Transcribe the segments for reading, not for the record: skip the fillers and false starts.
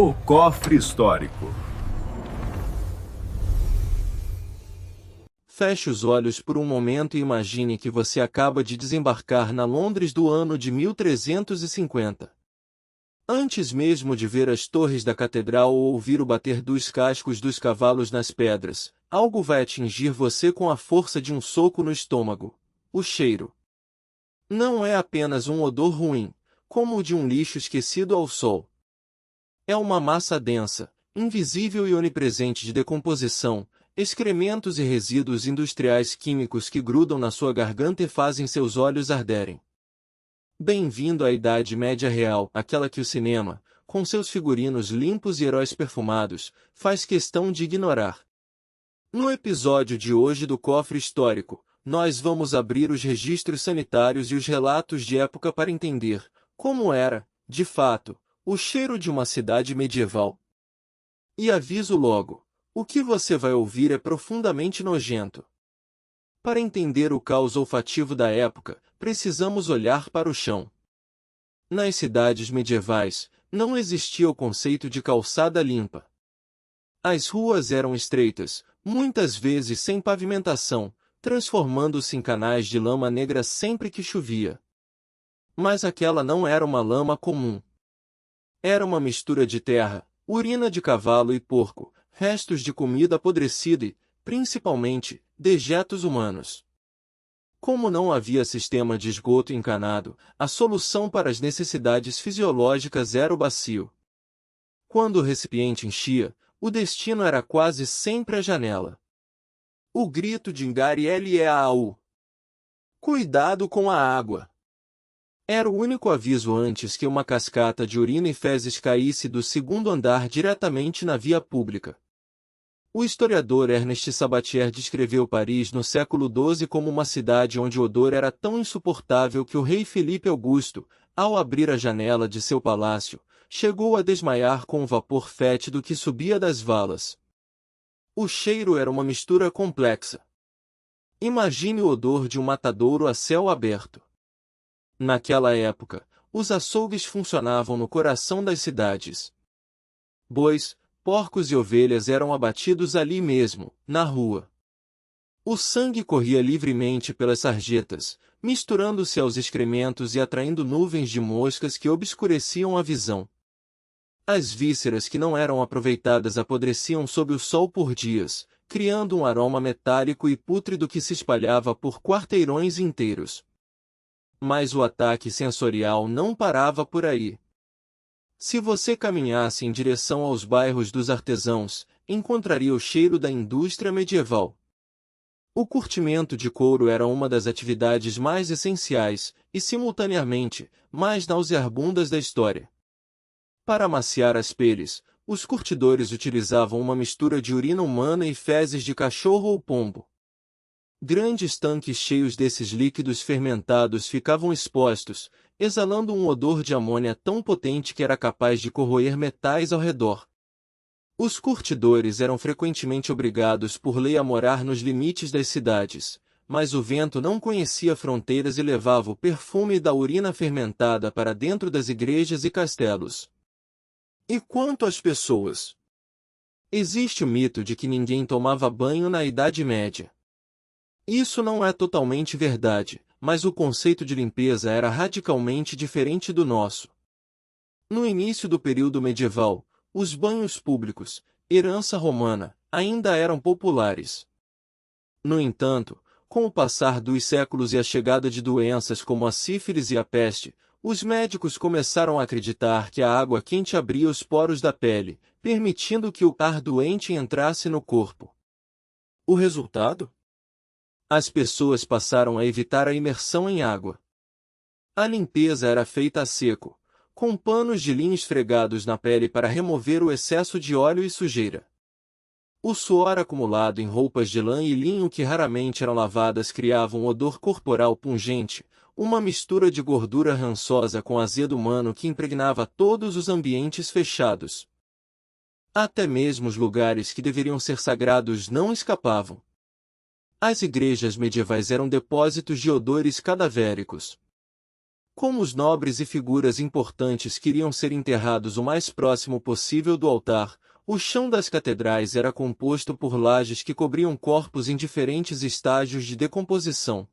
O cofre histórico. Feche os olhos por um momento e imagine que você acaba de desembarcar na Londres do ano de 1350. Antes mesmo de ver as torres da catedral ou ouvir o bater dos cascos dos cavalos nas pedras, algo vai atingir você com a força de um soco no estômago: o cheiro. Não é apenas um odor ruim, como o de um lixo esquecido ao sol. É uma massa densa, invisível e onipresente de decomposição, excrementos e resíduos industriais químicos que grudam na sua garganta e fazem seus olhos arderem. Bem-vindo à Idade Média Real, aquela que o cinema, com seus figurinos limpos e heróis perfumados, faz questão de ignorar. No episódio de hoje do Cofre Histórico, nós vamos abrir os registros sanitários e os relatos de época para entender como era, de fato, o cheiro de uma cidade medieval. E aviso logo, o que você vai ouvir é profundamente nojento. Para entender o caos olfativo da época, precisamos olhar para o chão. Nas cidades medievais, não existia o conceito de calçada limpa. As ruas eram estreitas, muitas vezes sem pavimentação, transformando-se em canais de lama negra sempre que chovia. Mas aquela não era uma lama comum. Era uma mistura de terra, urina de cavalo e porco, restos de comida apodrecida e, principalmente, dejetos humanos. Como não havia sistema de esgoto encanado, a solução para as necessidades fisiológicas era o bacio. Quando o recipiente enchia, o destino era quase sempre a janela. O grito de Ngari-Leau. Cuidado com a água! Era o único aviso antes que uma cascata de urina e fezes caísse do segundo andar diretamente na via pública. O historiador Ernest Sabatier descreveu Paris no século XII como uma cidade onde o odor era tão insuportável que o rei Felipe Augusto, ao abrir a janela de seu palácio, chegou a desmaiar com o vapor fétido que subia das valas. O cheiro era uma mistura complexa. Imagine o odor de um matadouro a céu aberto. Naquela época, os açougues funcionavam no coração das cidades. Bois, porcos e ovelhas eram abatidos ali mesmo, na rua. O sangue corria livremente pelas sarjetas, misturando-se aos excrementos e atraindo nuvens de moscas que obscureciam a visão. As vísceras que não eram aproveitadas apodreciam sob o sol por dias, criando um aroma metálico e pútrido que se espalhava por quarteirões inteiros. Mas o ataque sensorial não parava por aí. Se você caminhasse em direção aos bairros dos artesãos, encontraria o cheiro da indústria medieval. O curtimento de couro era uma das atividades mais essenciais, e simultaneamente, mais nauseabundas da história. Para amaciar as peles, os curtidores utilizavam uma mistura de urina humana e fezes de cachorro ou pombo. Grandes tanques cheios desses líquidos fermentados ficavam expostos, exalando um odor de amônia tão potente que era capaz de corroer metais ao redor. Os curtidores eram frequentemente obrigados por lei a morar nos limites das cidades, mas o vento não conhecia fronteiras e levava o perfume da urina fermentada para dentro das igrejas e castelos. E quanto às pessoas? Existe o mito de que ninguém tomava banho na Idade Média. Isso não é totalmente verdade, mas o conceito de limpeza era radicalmente diferente do nosso. No início do período medieval, os banhos públicos, herança romana, ainda eram populares. No entanto, com o passar dos séculos e a chegada de doenças como a sífilis e a peste, os médicos começaram a acreditar que a água quente abria os poros da pele, permitindo que o ar doente entrasse no corpo. O resultado? As pessoas passaram a evitar a imersão em água. A limpeza era feita a seco, com panos de linho esfregados na pele para remover o excesso de óleo e sujeira. O suor acumulado em roupas de lã e linho que raramente eram lavadas criava um odor corporal pungente, uma mistura de gordura rançosa com azedo humano que impregnava todos os ambientes fechados. Até mesmo os lugares que deveriam ser sagrados não escapavam. As igrejas medievais eram depósitos de odores cadavéricos. Como os nobres e figuras importantes queriam ser enterrados o mais próximo possível do altar, o chão das catedrais era composto por lajes que cobriam corpos em diferentes estágios de decomposição.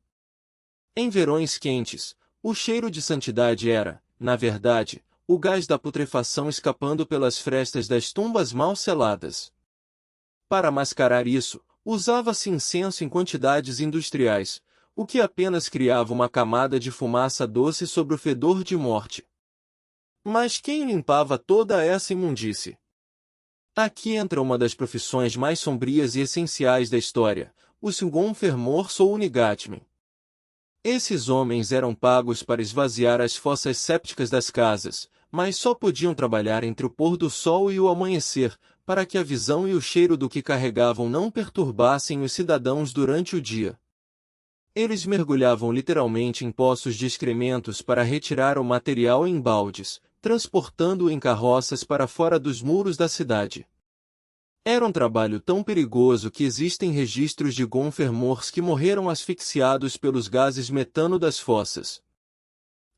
Em verões quentes, o cheiro de santidade era, na verdade, o gás da putrefação escapando pelas frestas das tumbas mal seladas. Para mascarar isso, usava-se incenso em quantidades industriais, o que apenas criava uma camada de fumaça doce sobre o fedor de morte. Mas quem limpava toda essa imundície? Aqui entra uma das profissões mais sombrias e essenciais da história, os Gonfermors ou Unigatmen. Esses homens eram pagos para esvaziar as fossas sépticas das casas, mas só podiam trabalhar entre o pôr do sol e o amanhecer, para que a visão e o cheiro do que carregavam não perturbassem os cidadãos durante o dia. Eles mergulhavam literalmente em poços de excrementos para retirar o material em baldes, transportando-o em carroças para fora dos muros da cidade. Era um trabalho tão perigoso que existem registros de Gonfermors que morreram asfixiados pelos gases metano das fossas.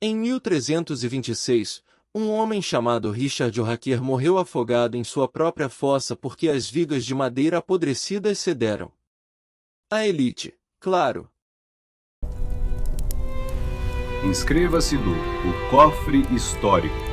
Em 1326, um homem chamado Richard O'Hacker morreu afogado em sua própria fossa porque as vigas de madeira apodrecidas cederam. A elite, claro. Inscreva-se no O Cofre Histórico.